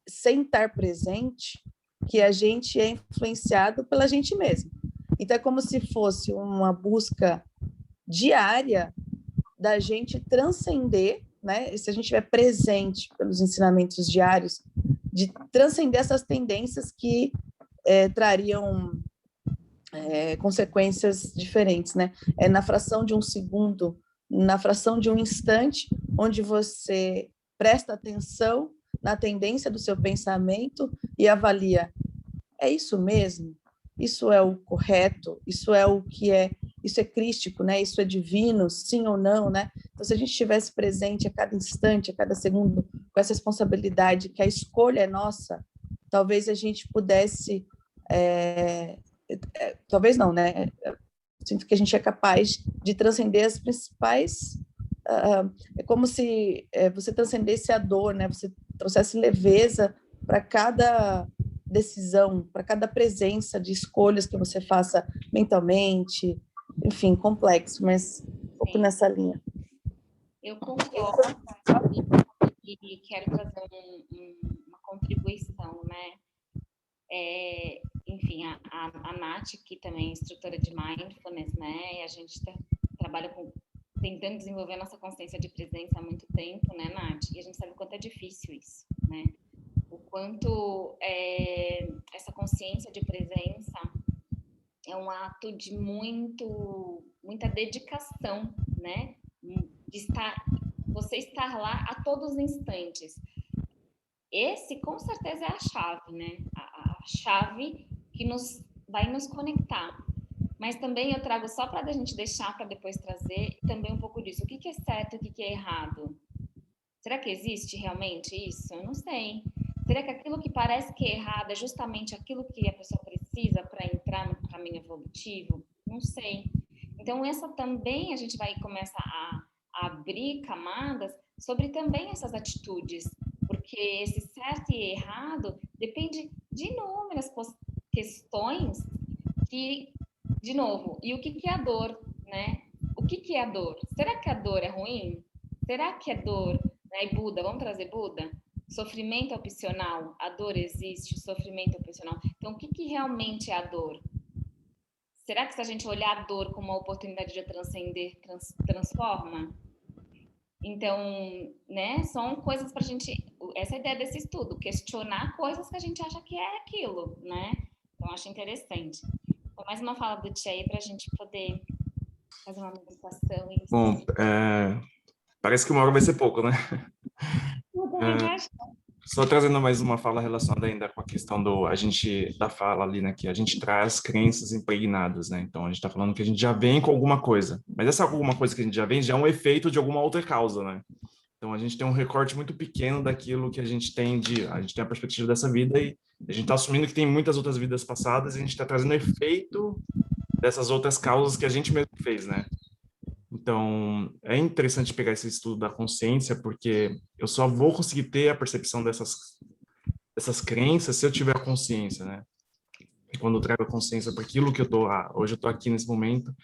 sem estar presente que a gente é influenciado pela gente mesmo. Então, é como se fosse uma busca diária da gente transcender, né? E se a gente estiver presente pelos ensinamentos diários, de transcender essas tendências que trariam consequências diferentes, né? É na fração de um segundo, na fração de um instante, onde você presta atenção na tendência do seu pensamento e avalia, é isso mesmo? Isso é o correto? Isso é o que é? Isso é crístico, né? Isso é divino, sim ou não, né? Então, se a gente estivesse presente a cada instante, a cada segundo, com essa responsabilidade que a escolha é nossa, talvez a gente pudesse, talvez não, né? Eu sinto que a gente é capaz de transcender as principais. É como se você transcendesse a dor, né? Você trouxesse leveza para cada decisão, para cada presença de escolhas que você faça mentalmente, enfim, complexo, mas um pouco nessa linha. Eu concordo e quero trazer uma contribuição, né? Enfim, a Nath, que também é instrutora de Mindfulness, né? E a gente trabalha tentando desenvolver nossa consciência de presença há muito tempo, né, Nath? E a gente sabe o quanto é difícil isso, né? O quanto essa consciência de presença é um ato de muita dedicação, né? Você estar lá a todos os instantes. Esse, com certeza, é a chave, né? A chave que vai nos conectar. Mas também eu trago só para a gente deixar para depois trazer também um pouco disso. O que é certo e o que é errado? Será que existe realmente isso? Eu não sei. Será que aquilo que parece que é errado é justamente aquilo que a pessoa precisa para entrar no caminho evolutivo? Não sei. Então, essa também a gente vai começar a abrir camadas sobre também essas atitudes, porque esse certo e errado depende de inúmeras questões que, de novo, e o que é a dor, né? O que é a dor? Será que a dor é ruim? Será que a dor... E Buda, vamos trazer Buda? Sofrimento é opcional, a dor existe, sofrimento é opcional. Então, o que realmente é a dor? Será que se a gente olhar a dor como uma oportunidade de transcender, transforma? Então, né, são coisas para a gente... Essa é a ideia desse estudo, questionar coisas que a gente acha que é aquilo, né? Então, acho interessante. Então, mais uma fala do Tia aí para a gente poder fazer uma meditação. Bom, parece que uma hora vai ser pouco, né? Só trazendo mais uma fala relacionada ainda com a questão da fala ali, né? Que a gente traz crenças impregnadas, né? Então, a gente está falando que a gente já vem com alguma coisa. Mas essa alguma coisa que a gente já vem já é um efeito de alguma outra causa, né? Então, a gente tem um recorte muito pequeno daquilo que a gente tem a gente tem a perspectiva dessa vida e a gente está assumindo que tem muitas outras vidas passadas e a gente está trazendo efeito dessas outras causas que a gente mesmo fez, né? Então, é interessante pegar esse estudo da consciência, porque eu só vou conseguir ter a percepção dessas crenças se eu tiver a consciência, né? E quando eu trago a consciência para aquilo que eu tô, hoje eu tô aqui nesse momento,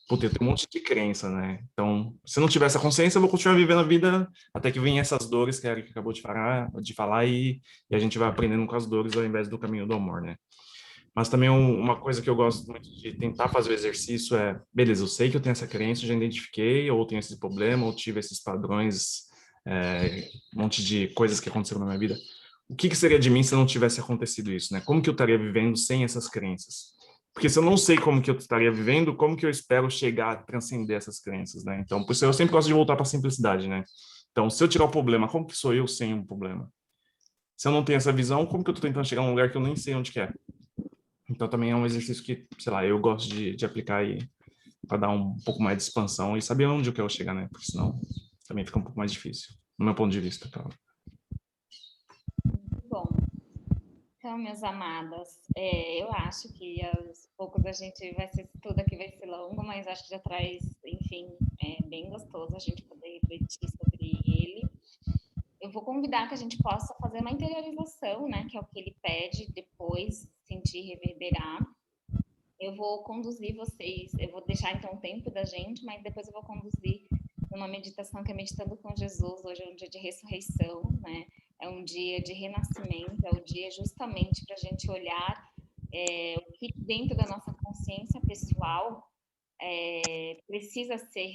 puta, eu tenho um monte de crença, né? Então, se eu não tiver essa consciência, eu vou continuar vivendo a vida até que venham essas dores que a Erika acabou de falar e a gente vai aprendendo com as dores ao invés do caminho do amor, né? Mas também uma coisa que eu gosto muito de tentar fazer o exercício é, beleza, eu sei que eu tenho essa crença, já identifiquei, ou tenho esse problema, ou tive esses padrões, um monte de coisas que aconteceram na minha vida. O que seria de mim se não tivesse acontecido isso, né? Como que eu estaria vivendo sem essas crenças? Porque se eu não sei como que eu estaria vivendo, como que eu espero chegar a transcender essas crenças, né? Então, por isso eu sempre gosto de voltar para a simplicidade, né? Então, se eu tirar o problema, como que sou eu sem um problema? Se eu não tenho essa visão, como que eu estou tentando chegar num lugar que eu nem sei onde que é? Então, também é um exercício que, sei lá, eu gosto de aplicar aí para dar um pouco mais de expansão e saber onde eu quero chegar, né? Porque senão também fica um pouco mais difícil, no meu ponto de vista, claro. Bom, então, meus amadas, eu acho que aos poucos a gente vai ser, tudo aqui vai ser longo, mas acho que já traz, enfim, bem gostoso a gente poder refletir sobre ele. Eu vou convidar que a gente possa fazer uma interiorização, né, que é o que ele pede, depois sentir reverberar. Eu vou conduzir vocês, eu vou deixar então o tempo da gente, mas depois eu vou conduzir numa meditação que é Meditando com Jesus. Hoje é um dia de ressurreição, né? É um dia de renascimento, é o dia justamente para a gente olhar o que dentro da nossa consciência pessoal precisa ser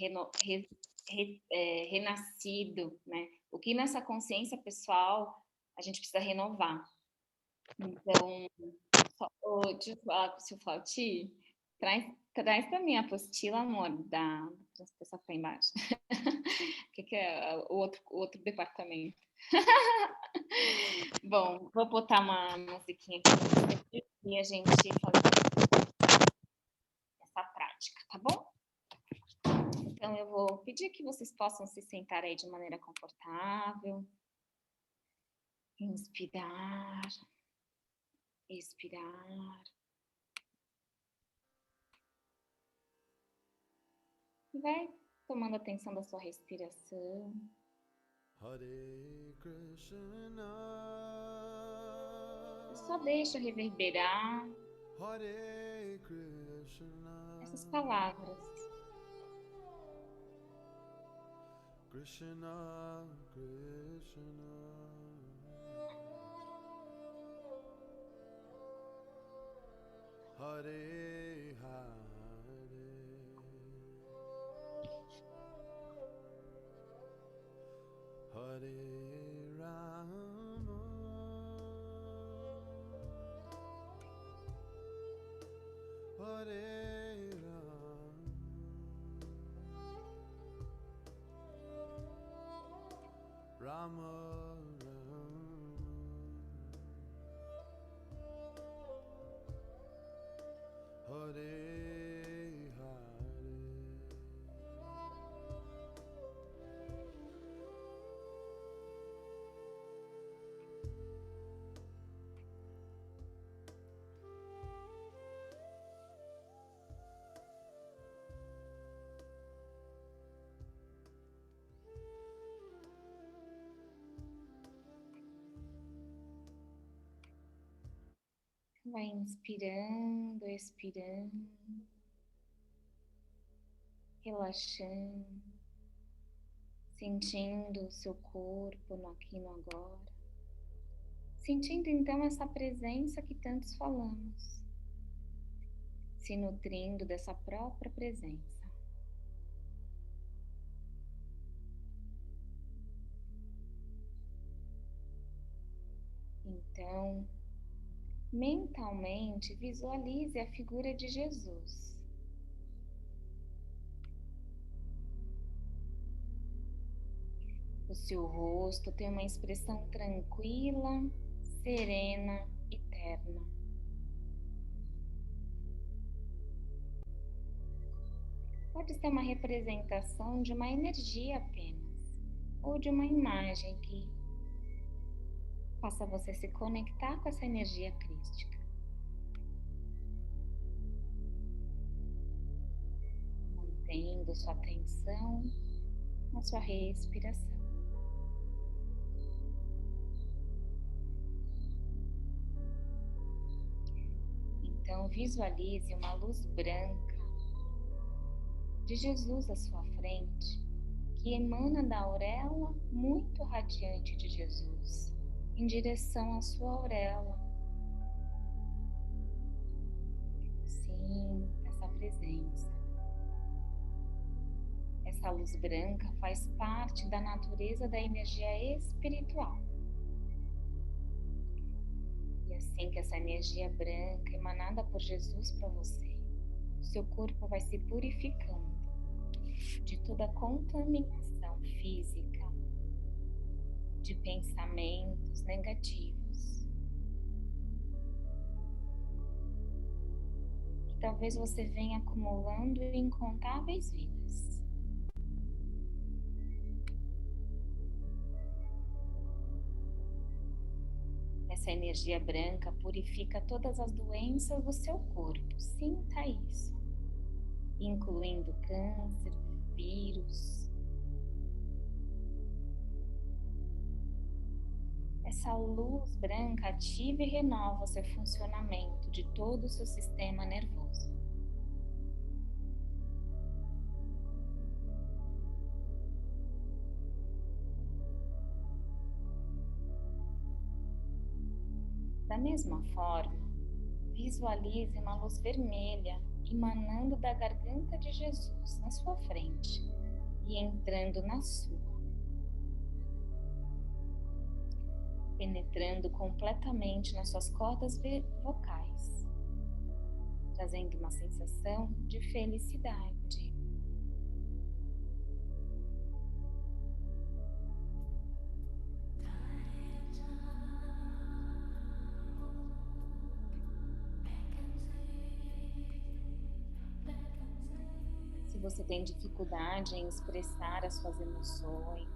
renascido, né? O que nessa consciência pessoal a gente precisa renovar. Então, deixa eu falar, se eu Flauti, traz para mim a apostila, amor, da pessoa que está embaixo. O que é o outro departamento? Bom, vou botar uma musiquinha aqui e a gente fazer essa prática, tá bom? Então, eu vou pedir que vocês possam se sentar aí de maneira confortável. Inspirar. Expirar. E vai tomando atenção da sua respiração. Hare Krishna. E só deixa reverberar Hare Krishna. essas palavras. Krishna Krishna. Hare Hare. Hare Rama. Hare Rama. Rama Rama. Hare Hare. Vai inspirando, expirando, relaxando, sentindo o seu corpo no aqui e no agora. Sentindo então essa presença que tantos falamos, se nutrindo dessa própria presença. Então, mentalmente visualize a figura de Jesus. O seu rosto tem uma expressão tranquila, serena e terna. Pode ser uma representação de uma energia apenas, ou de uma imagem que faça você se conectar com essa energia crística. Mantendo sua atenção na sua respiração. Então, visualize uma luz branca de Jesus à sua frente, que emana da auréola muito radiante de Jesus, em direção à sua auréola. Sinta essa presença. Essa luz branca faz parte da natureza da energia espiritual. E assim que essa energia branca emanada por Jesus para você, o seu corpo vai se purificando de toda contaminação física, de pensamentos negativos. E talvez você venha acumulando incontáveis vidas. Essa energia branca purifica todas as doenças do seu corpo. Sinta isso, incluindo câncer, vírus. Essa luz branca ativa e renova o seu funcionamento de todo o seu sistema nervoso. Da mesma forma, visualize uma luz vermelha emanando da garganta de Jesus na sua frente e entrando na sua, penetrando completamente nas suas cordas vocais, trazendo uma sensação de felicidade. Se você tem dificuldade em expressar as suas emoções,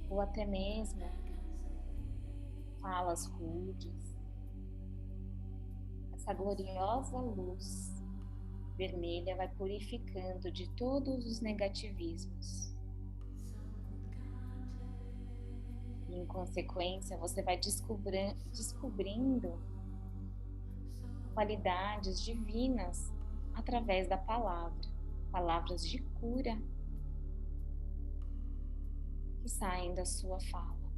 ou até mesmo falas rudes, essa gloriosa luz vermelha vai purificando de todos os negativismos. E, em consequência, você vai descobrindo qualidades divinas através da palavra, palavras de cura que saem da sua fala.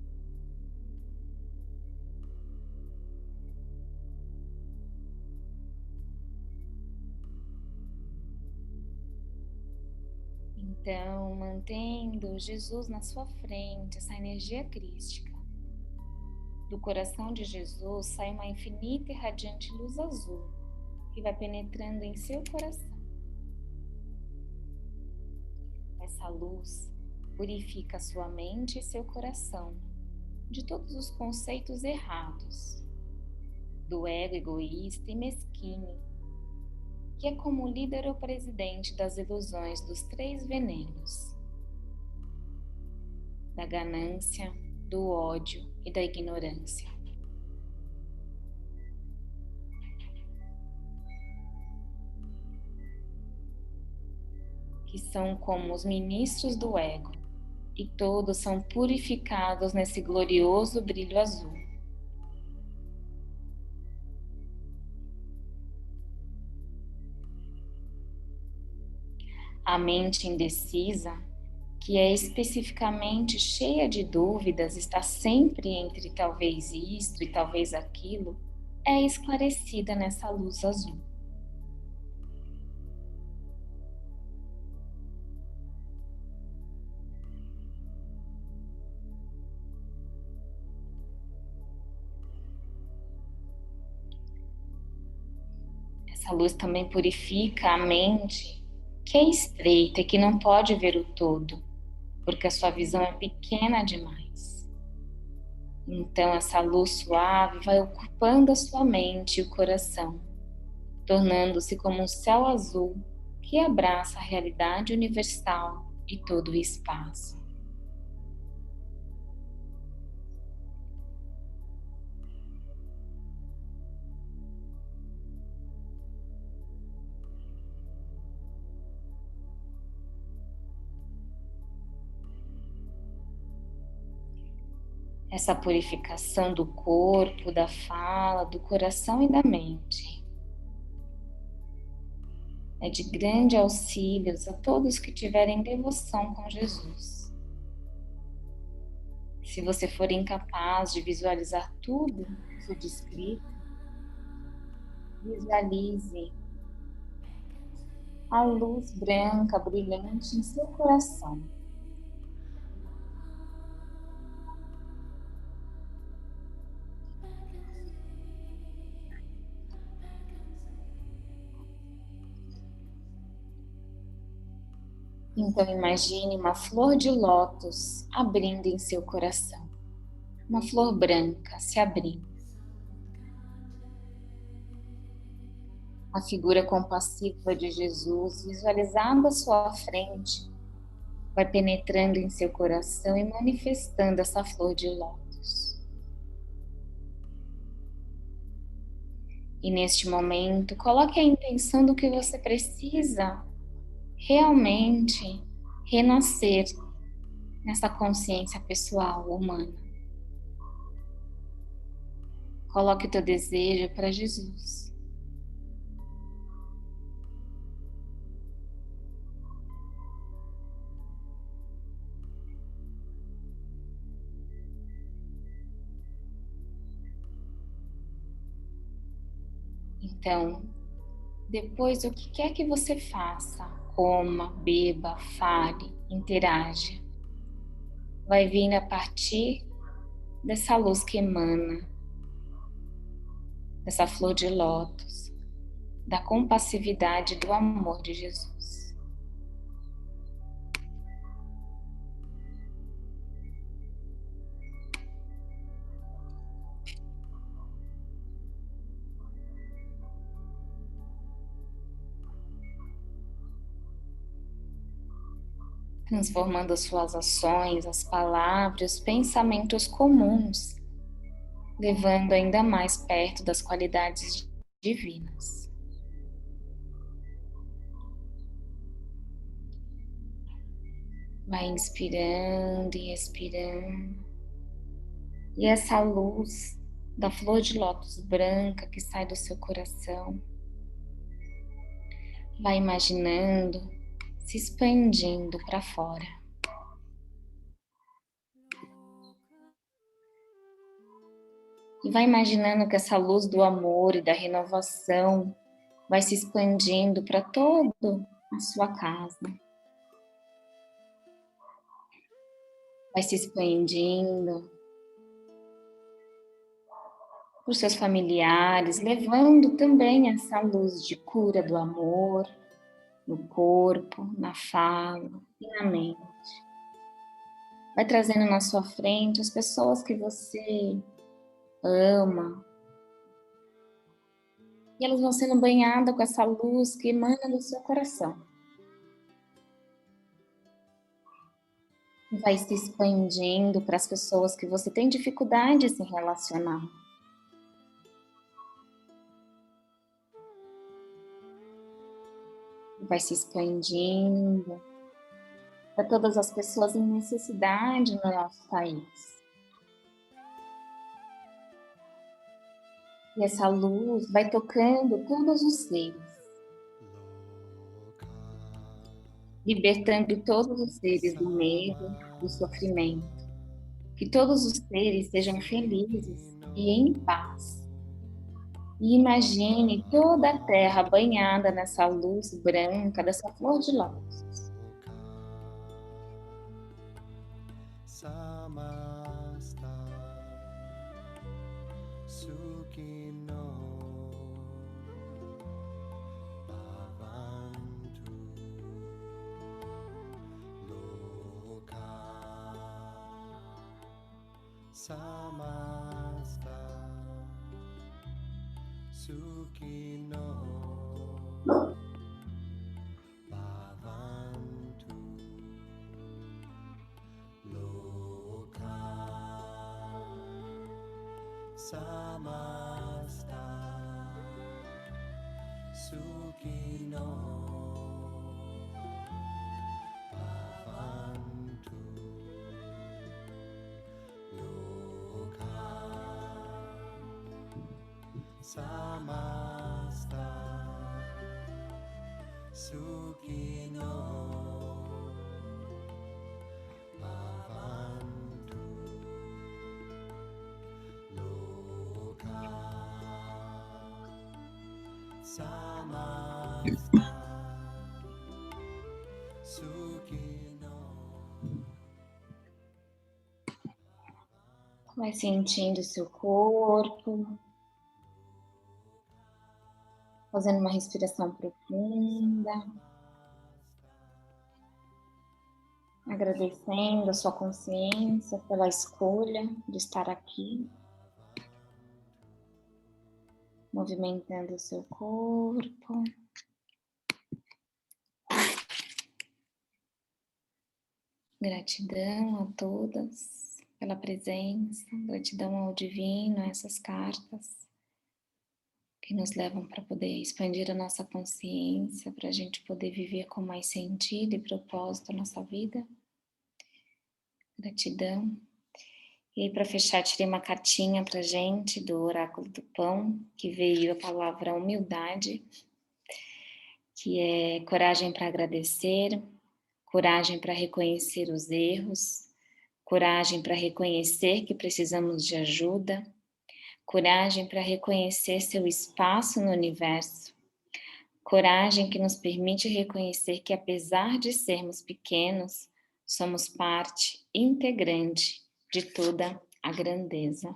Então, mantendo Jesus na sua frente, essa energia crística, do coração de Jesus sai uma infinita e radiante luz azul que vai penetrando em seu coração. Essa luz purifica sua mente e seu coração de todos os conceitos errados, do ego egoísta e mesquinho, que é como líder ou presidente das ilusões dos 3 venenos, da ganância, do ódio e da ignorância. Que são como os ministros do ego, e todos são purificados nesse glorioso brilho azul. A mente indecisa, que é especificamente cheia de dúvidas, está sempre entre talvez isto e talvez aquilo, é esclarecida nessa luz azul. Essa luz também purifica a mente, que é estreita e que não pode ver o todo, porque a sua visão é pequena demais. Então essa luz suave vai ocupando a sua mente e o coração, tornando-se como um céu azul que abraça a realidade universal e todo o espaço. Essa purificação do corpo, da fala, do coração e da mente é de grande auxílio a todos que tiverem devoção com Jesus. Se você for incapaz de visualizar tudo isso descrito, visualize a luz branca brilhante em seu coração. Então imagine uma flor de lótus abrindo em seu coração. Uma flor branca se abrindo. A figura compassiva de Jesus, visualizada à sua frente, vai penetrando em seu coração e manifestando essa flor de lótus. E neste momento, coloque a intenção do que você precisa realmente renascer nessa consciência pessoal humana. Coloque o teu desejo para Jesus. Então, depois, o que quer que você faça, coma, beba, fale, interaja, vai vir a partir dessa luz que emana, dessa flor de lótus, da compassividade do amor de Jesus. Transformando as suas ações, as palavras, pensamentos comuns, levando ainda mais perto das qualidades divinas. Vai inspirando e expirando, e essa luz da flor de lótus branca que sai do seu coração, vai imaginando se expandindo para fora. E vai imaginando que essa luz do amor e da renovação vai se expandindo para toda a sua casa. Vai se expandindo por seus familiares, levando também essa luz de cura do amor no corpo, na fala e na mente. Vai trazendo na sua frente as pessoas que você ama. E elas vão sendo banhadas com essa luz que emana do seu coração. E vai se expandindo para as pessoas que você tem dificuldade de se relacionar. Vai se expandindo para todas as pessoas em necessidade no nosso país. E essa luz vai tocando todos os seres, libertando todos os seres do medo, do sofrimento. Que todos os seres sejam felizes e em paz. E imagine toda a terra banhada nessa luz branca, dessa flor de lótus. Samasta Sukhino Samasta Sukhino Bhavantu Loka Samasta Sukhino Bhavantu Loka Samasta Sukhino. Vai sentindo seu corpo, fazendo uma respiração profunda, agradecendo a sua consciência pela escolha de estar aqui, movimentando o seu corpo. Gratidão a todas pela presença, gratidão ao divino, a essas cartas que nos levam para poder expandir a nossa consciência, para a gente poder viver com mais sentido e propósito a nossa vida. Gratidão. E aí, para fechar, tirei uma cartinha para a gente do Oráculo do Pão, que veio a palavra humildade, que é coragem para agradecer, coragem para reconhecer os erros, coragem para reconhecer que precisamos de ajuda, coragem para reconhecer seu espaço no universo, coragem que nos permite reconhecer que, apesar de sermos pequenos, somos parte integrante de toda a grandeza.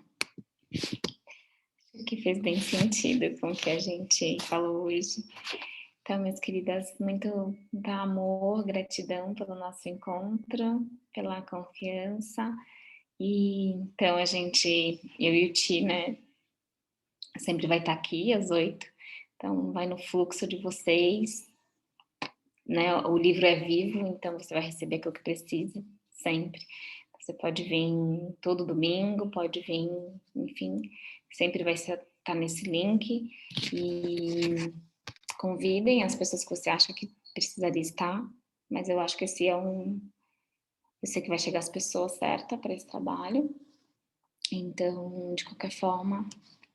Acho que fez bem sentido com o que a gente falou hoje. Então, minhas queridas, muito amor, gratidão pelo nosso encontro, pela confiança. E então eu e o Ti, né, sempre vai estar aqui às 8. Então, vai no fluxo de vocês, né? O livro é vivo, então você vai receber aquilo que precisa, sempre. Você pode vir todo domingo, pode vir, enfim, sempre vai estar nesse link. E convidem as pessoas que você acha que precisaria estar, mas eu acho que esse eu sei que vai chegar as pessoas certas para esse trabalho. Então, de qualquer forma,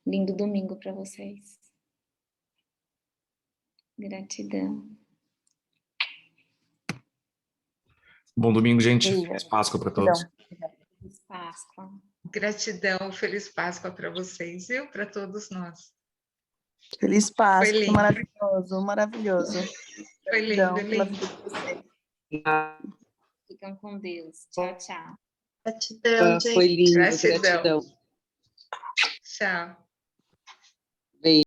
lindo domingo para vocês. Gratidão. Bom domingo, gente. Feliz Páscoa para todos. Feliz Páscoa. Gratidão, feliz Páscoa para vocês, viu? Para todos nós. Feliz Páscoa, lindo. maravilhoso, maravilhoso. Foi Gratidão lindo, pela lindo. vida de vocês. Ficam com Deus. Tchau, tchau. Gratidão, gente. Foi lindo, Gratidão. gratidão. Tchau.